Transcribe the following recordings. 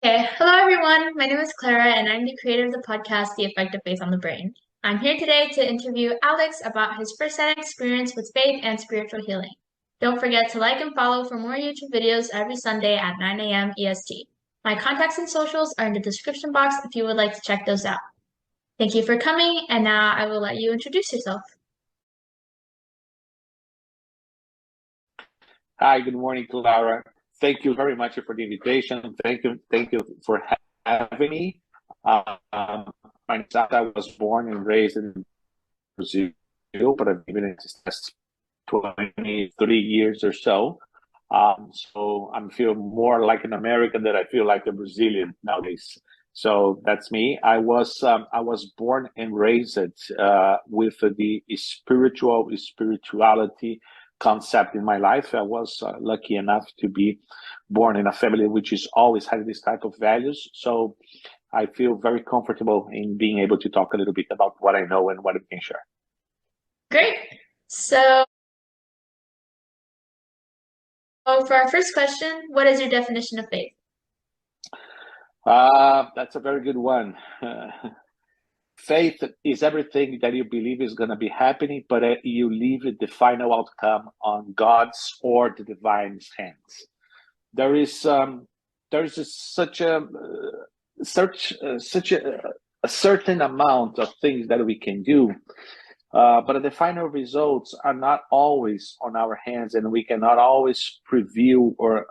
Okay, hello everyone. My name is Clara, and I'm the creator of the podcast, The Effect of Faith on the Brain. I'm here today to interview Alex about his first-hand experience with faith and spiritual healing. Don't forget to like and follow for more YouTube videos every Sunday at 9 a.m. EST. My contacts and socials are in the description box if you would like to check those out. Thank you for coming, and now I will let you introduce yourself. Hi, good morning, Clara. Thank you very much for the invitation. Thank you for having me. Myself, I was born and raised in Brazil, but I've been in this past 23 years or so. So I'm feel more like an American than I feel like a Brazilian nowadays. So that's me. I was born and raised with the spirituality concept in my life. I was lucky enough to be born in a family which is always had this type of values. So I feel very comfortable in being able to talk a little bit about what I know and what I can share. Great. So, for our first question, what is your definition of faith? That's a very good one. Faith is everything that you believe is going to be happening, but you leave the final outcome on God's or the divine's hands. There is such a certain amount of things that we can do, but the final results are not always on our hands, and we cannot always preview or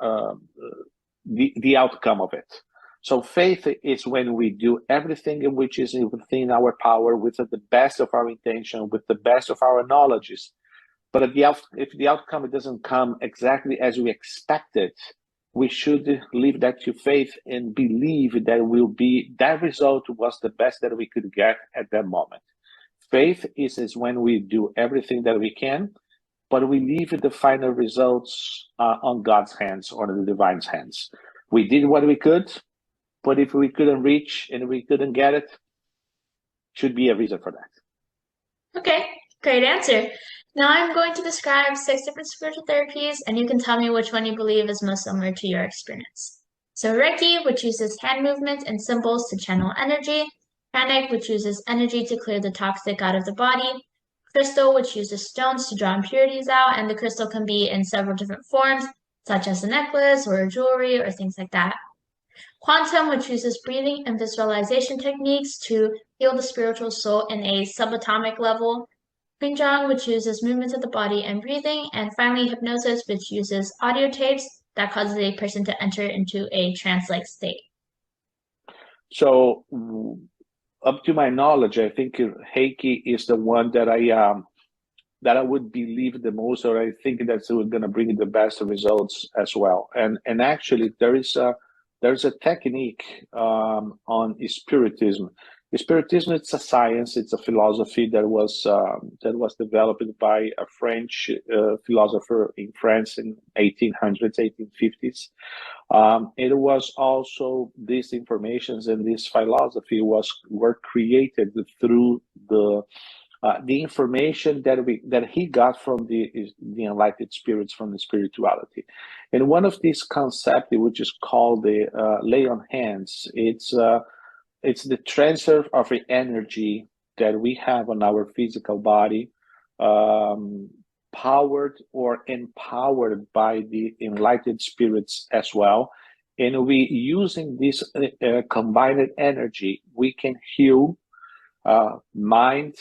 the outcome of it. So faith is when we do everything which is within our power, with the best of our intention, with the best of our knowledges. But if the outcome doesn't come exactly as we expected, we should leave that to faith and believe that result was the best that we could get at that moment. Faith is when we do everything that we can, but we leave the final results on God's hands or the divine's hands. We did what we could, but if we couldn't reach and we couldn't get it, should be a reason for that. Okay, great answer. Now I'm going to describe 6 different spiritual therapies, and you can tell me which one you believe is most similar to your experience. So Reiki, which uses hand movements and symbols to channel energy. Pranic, which uses energy to clear the toxic out of the body. Crystal, which uses stones to draw impurities out, and the crystal can be in several different forms, such as a necklace or a jewelry or things like that. Quantum, which uses breathing and visualization techniques to heal the spiritual soul in a subatomic level. Qigong, which uses movements of the body and breathing. And finally, hypnosis, which uses audio tapes that causes a person to enter into a trance-like state. So, up to my knowledge, I think Reiki is the one that I would believe the most, or I think that's going to bring the best results as well. And actually, there's a technique on spiritism. Spiritism, it's a science, it's a philosophy that was developed by a French philosopher in France in 1800s, 1850s. It was also these informations and this philosophy were created through the information that he got from the enlightened spirits, from the spirituality. And one of these concepts, which is called the lay on hands, it's the transfer of the energy that we have on our physical body, powered or empowered by the enlightened spirits as well. And we using this combined energy, we can heal mind,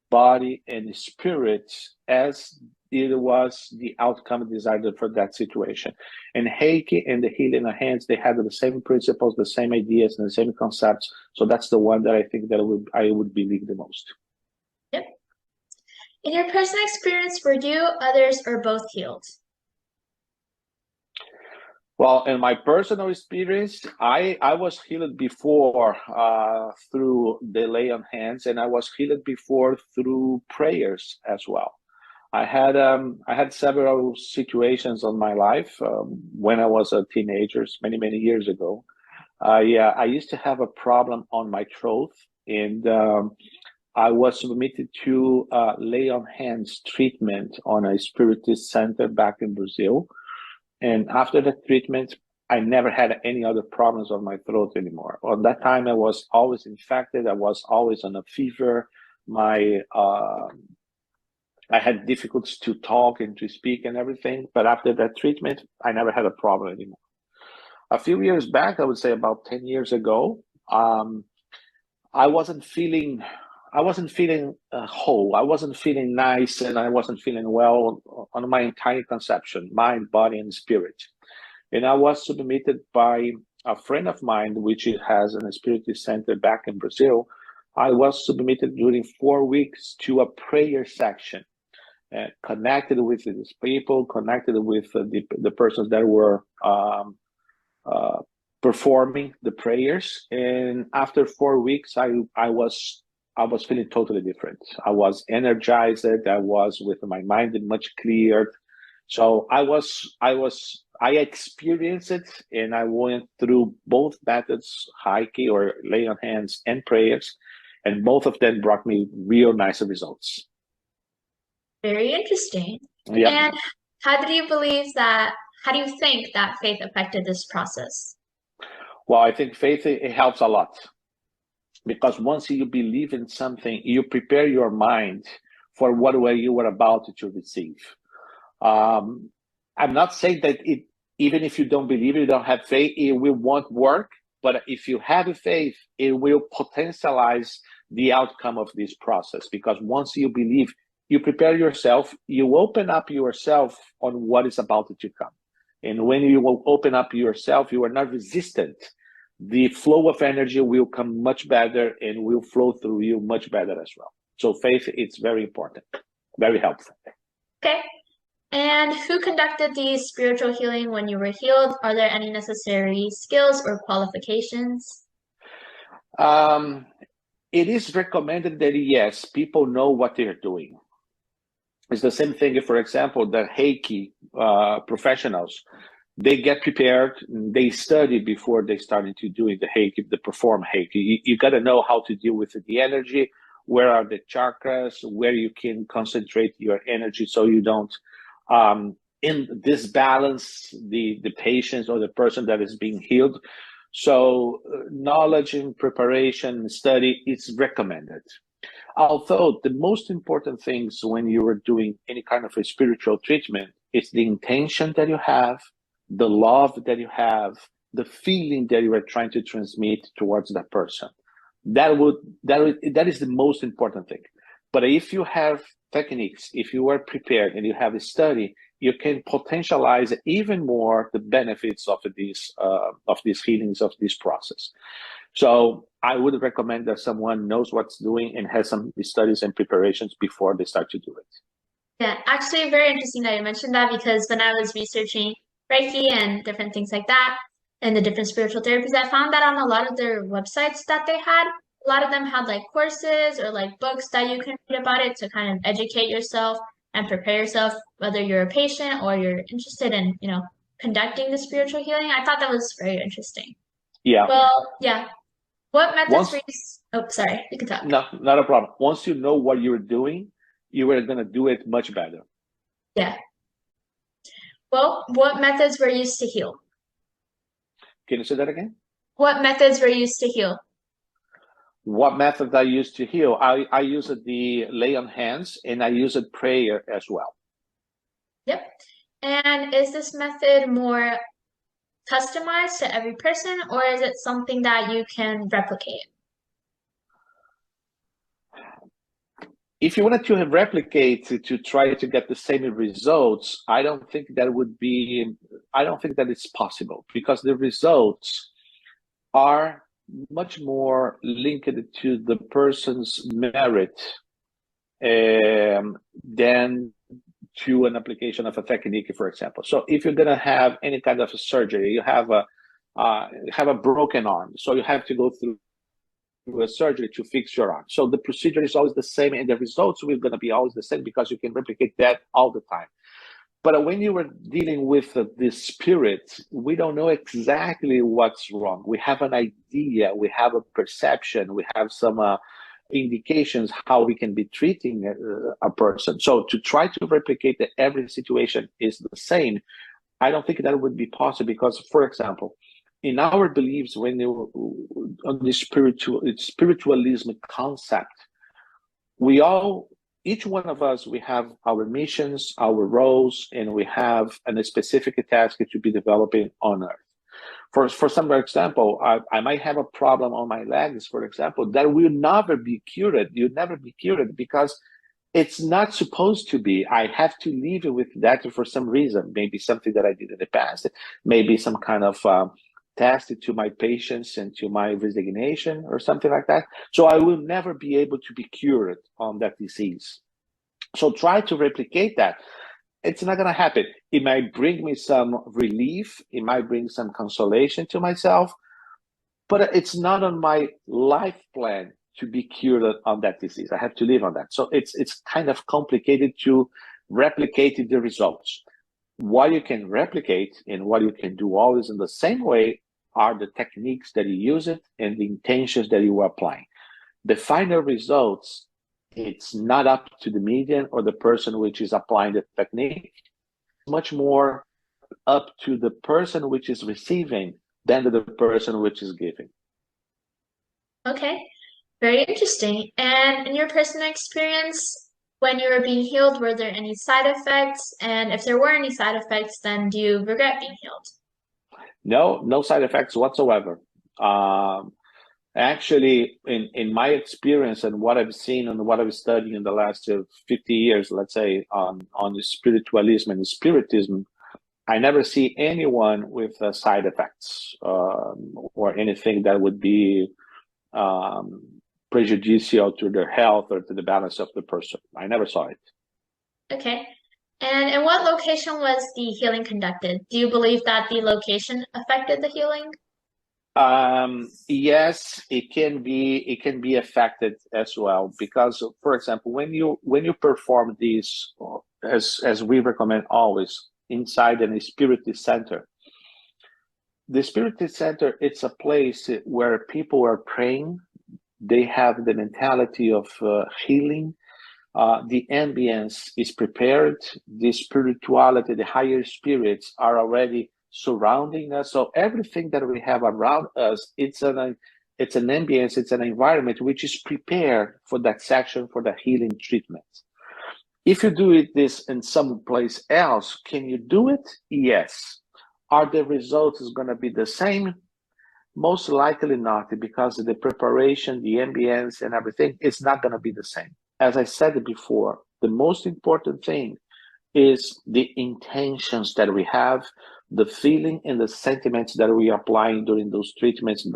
body, and spirit as it was the outcome desired for that situation. And Reiki and the healing of hands, they had the same principles, the same ideas, and the same concepts. So that's the one that I think that I would believe the most. Yep. In your personal experience, were you, others, or both healed? Well, in my personal experience, I was healed before through the lay on hands, and I was healed before through prayers as well. I had several situations on my life when I was a teenager, many years ago. I used to have a problem on my throat, and I was submitted to lay on hands treatment on a spiritist center back in Brazil. And after the treatment, I never had any other problems on my throat anymore. On that time, I was always infected. I was always on a fever. I had difficulties to talk and to speak and everything. But after that treatment, I never had a problem anymore. A few years back, I would say about 10 years ago, I wasn't feeling whole. I wasn't feeling nice, and I wasn't feeling well on my entire conception, mind, body, and spirit. And I was submitted by a friend of mine, which has an spiritual center back in Brazil. I was submitted during 4 weeks to a prayer section, connected with these people, connected with the persons that were performing the prayers. And after 4 weeks, I was feeling totally different. I was energized. I was with my mind much cleared. So I experienced it, and I went through both methods, Reiki or lay on hands and prayers, and both of them brought me real nice results. Very interesting. Yep. And how do you think that faith affected this process? Well, I think faith, it helps a lot, because once you believe in something, you prepare your mind for what you were about to receive. I'm not saying that even if you don't believe, you don't have faith, it will won't work. But if you have faith, it will potentialize the outcome of this process. Because once you believe, you prepare yourself, you open up yourself on what is about to come. And when you will open up yourself, you are not resistant. The flow of energy will come much better and will flow through you much better as well. So faith, it's very important, very helpful. Okay. And who conducted the spiritual healing when you were healed? Are there any necessary skills or qualifications? It is recommended that, yes, people know what they're doing. It's the same thing, for example, that Reiki professionals, they get prepared, they study before they started to do the Reiki, the perform Reiki. You got to know how to deal with the energy, where are the chakras, where you can concentrate your energy so you don't in disbalance the patient or the person that is being healed. So knowledge and preparation and study is recommended. Although the most important things when you are doing any kind of a spiritual treatment is the intention that you have, the love that you have, the feeling that you are trying to transmit towards that person. That is the most important thing. But if you have techniques, if you are prepared and you have a study, you can potentialize even more the benefits of these healings, of this process. So I would recommend that someone knows what's doing and has some studies and preparations before they start to do it. Yeah, actually very interesting that you mentioned that, because when I was researching Reiki and different things like that and the different spiritual therapies, I found that on a lot of their websites that they had, a lot of them had like courses or like books that you can read about it to kind of educate yourself and prepare yourself, whether you're a patient or you're interested in, conducting the spiritual healing. I thought that was very interesting. Yeah. Well, yeah. What methods were you... Oh, sorry, you can talk. No, not a problem. Once you know what you're doing, you are going to do it much better. Yeah. Well, what methods were used to heal? Can you say that again? What methods were used to heal? What method I used to heal? I use the lay on hands, and I use prayer as well. Yep. And is this method more customized to every person, or is it something that you can replicate? If you wanted to replicate to try to get the same results, I don't think that it's possible, because the results are much more linked to the person's merit than to an application of a technique, for example. So if you're going to have any kind of a surgery, you have a broken arm, so you have to go through a surgery to fix your arm. So the procedure is always the same, and the results are going to be always the same, because you can replicate that all the time. But when you were dealing with the spirit, we don't know exactly what's wrong. We have an idea, we have a perception, we have some indications how we can be treating a person. So to try to replicate that every situation is the same, I don't think that would be possible because, for example, in our beliefs, when you on the spiritualism concept, we all, each one of us, we have our missions, our roles, and we have a specific task to be developing on Earth. For some example, I might have a problem on my legs, for example, that will never be cured. You'll never be cured because it's not supposed to be. I have to live with that for some reason. Maybe something that I did in the past, maybe some kind of test to my patience and to my resignation or something like that. So I will never be able to be cured on that disease. So try to replicate that. It's not going to happen. It might bring me some relief. It might bring some consolation to myself, but it's not on my life plan to be cured on that disease. I have to live on that. So it's kind of complicated to replicate the results. What you can replicate and what you can do always in the same way are the techniques that you use it and the intentions that you are applying. The final results, it's not up to the medium or the person which is applying the technique. It's much more up to the person which is receiving than to the person which is giving. Okay, very interesting. And in your personal experience, when you were being healed, were there any side effects? And if there were any side effects, then do you regret being healed? No side effects whatsoever. Actually, in my experience and what I've seen and what I've studied in the last 50 years, let's say, on the spiritualism and the spiritism, I never see anyone with side effects or anything that would be prejudicial to their health or to the balance of the person. I never saw it. Okay. And in what location was the healing conducted? Do you believe that the location affected the healing? Yes, it can be affected as well because, for example, when you perform these, as we recommend always, inside a spirit center. The spirit center, it's a place where people are praying. They have the mentality of healing. The ambience is prepared. The spirituality, the higher spirits are already surrounding us. So everything that we have around us, it's an ambience, it's an environment which is prepared for that section, for the healing treatment. If you do this in some place else, can you do it? Yes. Are the results going to be the same? Most likely not, because the preparation, the ambience, and everything is not going to be the same. As I said before, the most important thing is the intentions that we have, the feeling and the sentiments that we are applying during those treatments,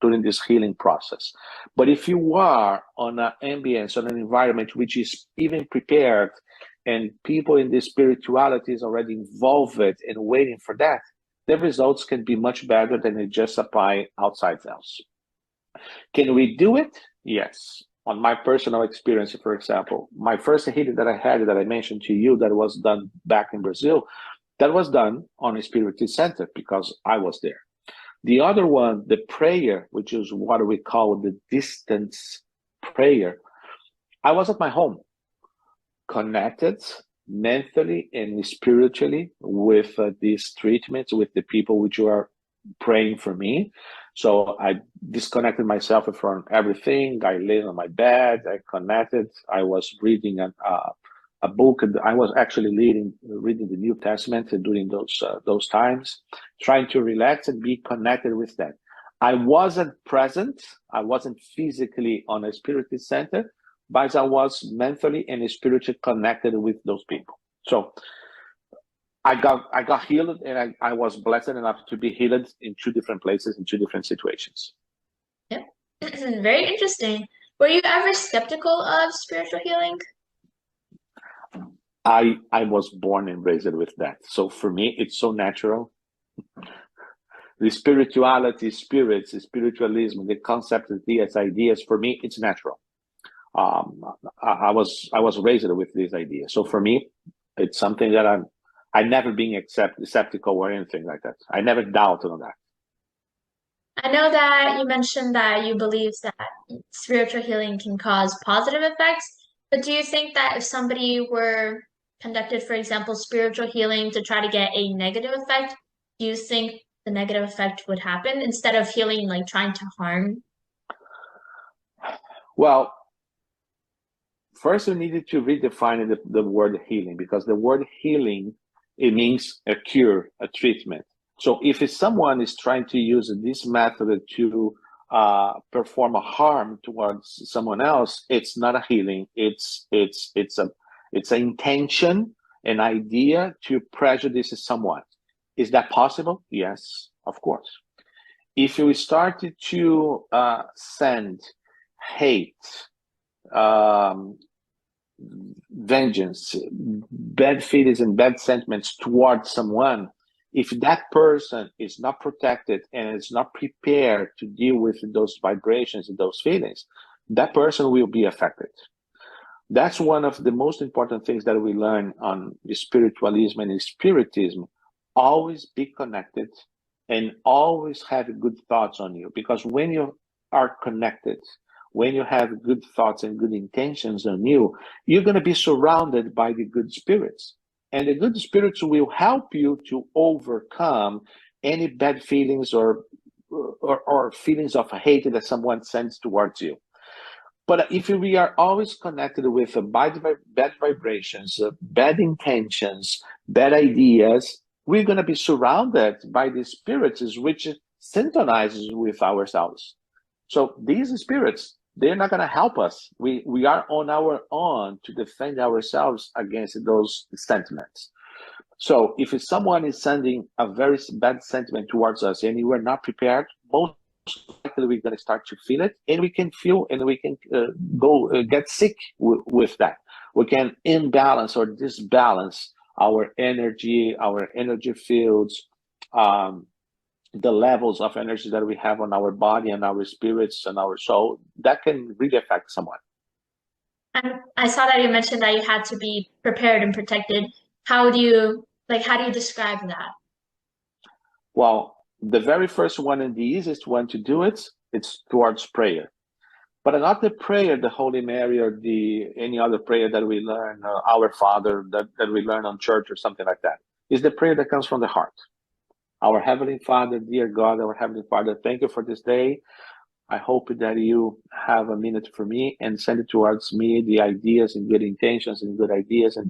during this healing process. But if you are on an ambience, on an environment which is even prepared, and people in this spirituality is already involved and waiting for that, the results can be much better than it just apply outside else. Can we do it? Yes. On my personal experience, for example, my first healing that I had that I mentioned to you that was done back in Brazil, that was done on a spirit center because I was there. The other one, the prayer, which is what we call the distance prayer, I was at my home, connected mentally and spiritually with these treatments, with the people which are praying for me. So I disconnected myself from everything. I lay on my bed. I connected. I was reading a book. I was actually reading the New Testament during those times, trying to relax and be connected with that. I wasn't present. I wasn't physically on a spirit center, but I was mentally and spiritually connected with those people. So I got healed, and I was blessed enough to be healed in two different places, in two different situations. Yep. Very interesting. Were you ever skeptical of spiritual healing? I was born and raised with that. So for me, it's so natural. The spirituality, spirits, spiritualism, the concepts, these ideas, for me, it's natural. I was raised with these ideas. So for me, it's something that I never been skeptical or anything like that. I never doubted on that. I know that you mentioned that you believe that spiritual healing can cause positive effects, but do you think that if somebody were conducted, for example, spiritual healing to try to get a negative effect, do you think the negative effect would happen instead of healing, like trying to harm? Well, first we needed to redefine the word healing, because the word healing, it means a cure, a treatment. So if someone is trying to use this method to perform a harm towards someone else, it's not a healing. It's an intention, an idea to prejudice someone. Is that possible? Yes, of course. If you started to send hate, vengeance, bad feelings, and bad sentiments towards someone, if that person is not protected and is not prepared to deal with those vibrations and those feelings, that person will be affected. That's one of the most important things that we learn on spiritualism and spiritism. Always be connected and always have good thoughts on you, because when you are connected, when you have good thoughts and good intentions on you, you're going to be surrounded by the good spirits. And the good spirits will help you to overcome any bad feelings or feelings of hate that someone sends towards you. But if we are always connected with bad vibrations, bad intentions, bad ideas, we're going to be surrounded by the spirits which synchronizes with ourselves. So these spirits, they're not going to help us. We are on our own to defend ourselves against those sentiments. So if someone is sending a very bad sentiment towards us and we are not prepared, most likely we're going to start to feel it, and we can feel and we can get sick with that. We can imbalance or disbalance our energy fields, the levels of energy that we have on our body and our spirits and our soul. That can really affect someone. And I saw that you mentioned that you had to be prepared and protected. How do you describe that? Well, the very first one and the easiest one to do it's towards prayer. But not the prayer, the Holy Mary, or any other prayer that we learn, Our Father, that we learn on church or something like that. It's the prayer that comes from the heart. Our Heavenly Father, dear God, our Heavenly Father, thank you for this day. I hope that you have a minute for me and send it towards me, the ideas and good intentions and good ideas and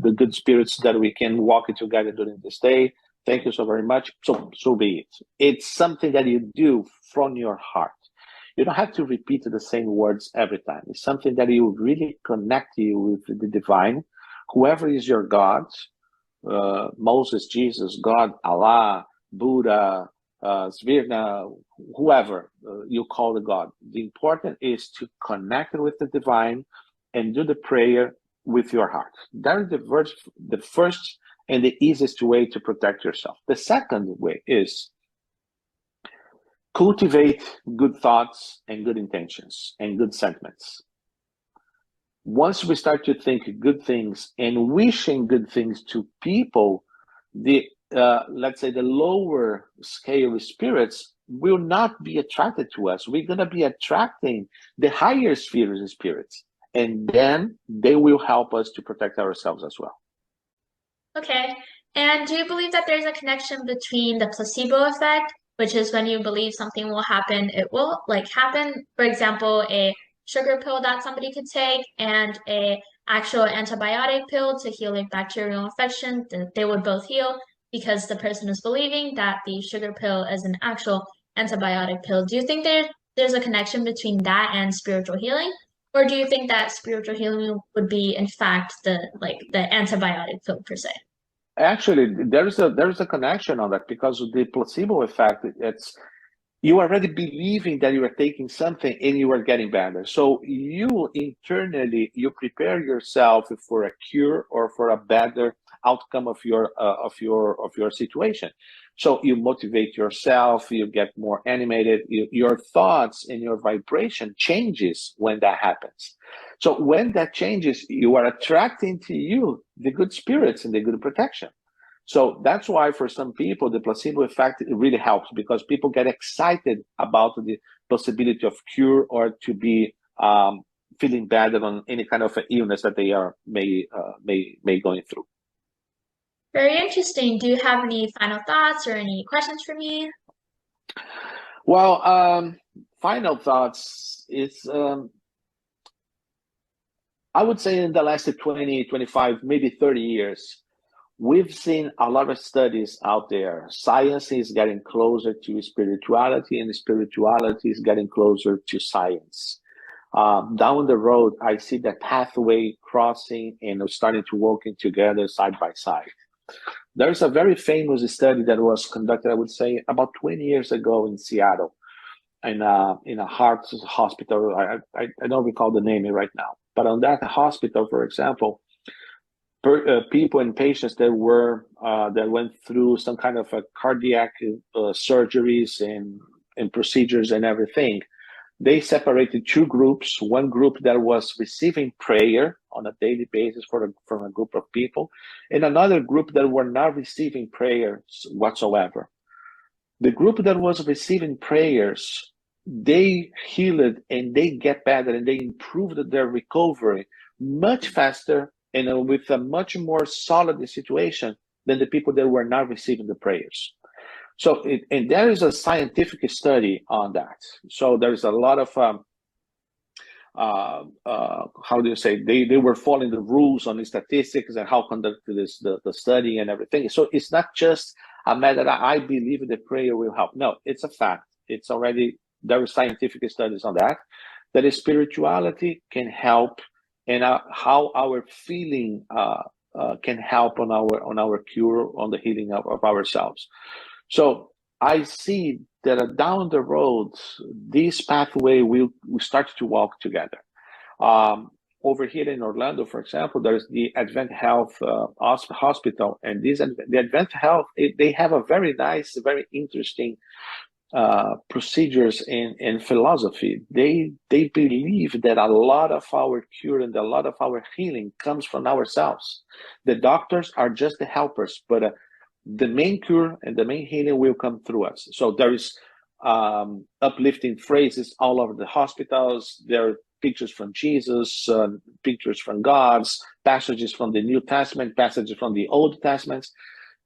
the good spirits that we can walk it together during this day. Thank you so very much. So be it. It's something that you do from your heart. You don't have to repeat the same words every time. It's something that you really connect you with the divine, whoever is your God, Moses, Jesus, God, Allah, Buddha, Svirna, whoever you call the God. The important is to connect with the divine and do the prayer with your heart. That is the first and the easiest way to protect yourself. The second way is cultivate good thoughts and good intentions and good sentiments. Once we start to think good things and wishing good things to people, let's say the lower scale spirits will not be attracted to us. We're going to be attracting the higher spheres of spirits, and then they will help us to protect ourselves as well. Okay. And do you believe that there's a connection between the placebo effect, which is when you believe something will happen, it will happen? For example, a sugar pill that somebody could take and a actual antibiotic pill to heal a bacterial infection, they would both heal because the person is believing that the sugar pill is an actual antibiotic pill. Do you think there's a connection between that and spiritual healing? Or do you think that spiritual healing would be, in fact, the antibiotic pill per se? Actually, there's a connection on that, because of the placebo effect. It's you already believing that you are taking something and you are getting better. So you internally you prepare yourself for a cure or for a better outcome of your situation. So you motivate yourself, you get more animated, your thoughts and your vibration changes when that happens. So when that changes, you are attracting to you the good spirits and the good protection. So that's why for some people, the placebo effect really helps, because people get excited about the possibility of cure or to be feeling better on any kind of illness that they are may going through. Very interesting. Do you have any final thoughts or any questions for me? Well, final thoughts is, I would say in the last 20, 25, maybe 30 years, we've seen a lot of studies out there. Science is getting closer to spirituality, and spirituality is getting closer to science. Down the road, I see the pathway crossing and starting to working together side by side. There's a very famous study that was conducted, I would say, about 20 years ago in Seattle, in a heart hospital. I don't recall the name right now, but on that hospital, for example, people and patients that went through some kind of a cardiac surgeries and procedures and everything, they separated two groups. One group that was receiving prayer on a daily basis from a group of people, and another group that were not receiving prayers whatsoever. The group that was receiving prayers, they healed and they get better and they improved their recovery much faster and with a much more solid situation than the people that were not receiving the prayers. So, and there is a scientific study on that. So there's a lot of, how do you say, they were following the rules on the statistics and how conducted the study and everything. So it's not just a matter that I believe the prayer will help. No, it's a fact. It's already, there are scientific studies on that spirituality can help, and how our feeling can help on our cure, on the healing of ourselves. So I see that down the road, this pathway will start to walk together. Over here in Orlando, for example, there's the Advent Health Hospital, and the Advent Health, they have a very nice, very interesting procedures and philosophy. They believe that a lot of our cure and a lot of our healing comes from ourselves. The doctors are just the helpers, but the main cure and the main healing will come through us. So there is uplifting phrases all over the hospitals. There are pictures from Jesus, pictures from God's, passages from the New Testament, passages from the Old Testament,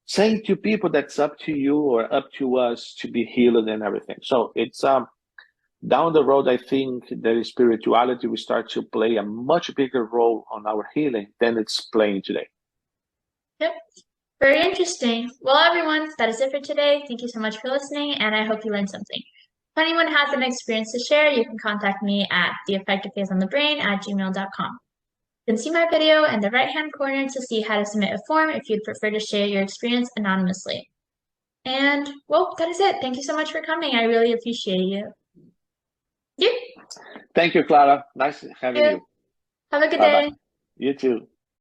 saying to people that's up to you or up to us to be healed and everything. So it's down the road, I think that spirituality will start to play a much bigger role on our healing than it's playing today. Yep. Very interesting. Well, everyone, that is it for today. Thank you so much for listening, and I hope you learned something. If anyone has an experience to share, you can contact me at theeffectfaithonthebrain@gmail.com. You can see my video in the right-hand corner to see how to submit a form if you'd prefer to share your experience anonymously. And, well, that is it. Thank you so much for coming. I really appreciate you. Thank you, Clara. Nice having you. Have a good Bye-bye. day. You too.